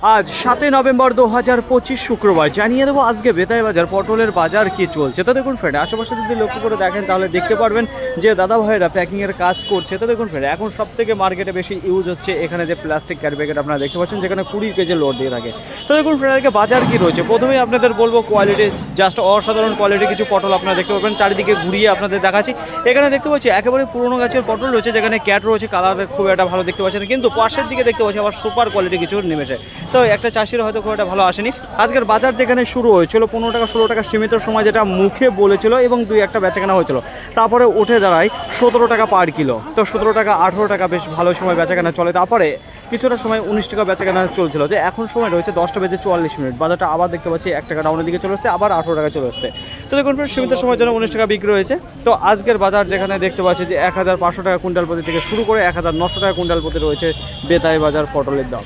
আজ 7 নভেম্বর 2025 শুক্রবার জানিয়ে দেবো আজকে বেতাই বাজার পটলের বাজার কি চলছে। তো দেখুন ফ্রেন্ড, আশেপাশে যদি লক্ষ্য করে দেখেন তাহলে দেখতে পারবেন যে দাদা ভাইয়েরা প্যাকিংয়ের কাজ করছে। তো দেখুন ফ্রেন্ড, এখন সব থেকে মার্কেটে বেশি ইউজ হচ্ছে এখানে যে প্লাস্টিক ক্যারি প্যাকেট আপনারা দেখতে পাচ্ছেন, যেখানে 20 কেজি লোড দিয়ে থাকে। তো দেখুন ফ্রেন্ড, আজকে বাজার কি রয়েছে প্রথমেই আপনাদের বলবো কোয়ালিটি জাস্ট অসাধারণ কোয়ালিটি কিছু পটল আপনারা দেখতে পাবেন। চারিদিকে ঘুরিয়ে আপনাদের দেখাচ্ছি। এখানে দেখতে পাচ্ছি একেবারে পুরোনো গাছের পটল রয়েছে, যেখানে ক্যাট রয়েছে, কালার খুব একটা ভালো দেখতে পাচ্ছেন, কিন্তু পাশের দিকে দেখতে পাচ্ছি আবার সুপার কোয়ালিটি কিছু নেমেছে। তো একটা চাষির হয়তো খুব একটা ভালো আসেনি। আজকের বাজার যেখানে শুরু হয়েছিল 15 টাকা 16 টাকা সীমিত সময় যেটা মুখে বলেছিল এবং দুই একটা বেচাকেনা হয়েছিল, তারপরে উঠে দাঁড়ায় 17 টাকা পার কিলো। তো 17 টাকা 18 টাকা বেশ ভালো সময় বেচাকেনা চলে, তারপরে কিছুটা সময় 19 টাকা বেচাকেনা চলছিল। তো এখন সময় রয়েছে 10টা বেজে 44 মিনিট, বাজারটা আবার দেখতে পাচ্ছি 1 টাকা ডাউনের দিকে চলে আসছে, আবার 18 টাকা চলে আসছে। তো দেখুন সীমিত সময়ের জন্য 19 টাকা বিক্রি হয়েছে। তো আজকের বাজার যেখানে দেখতে পাচ্ছি যে 1500 টাকা কুইন্টাল প্রতি থেকে শুরু করে 1900 টাকা কুইন্টাল প্রতি রয়েছে বেতাই বাজার পটলের দাম।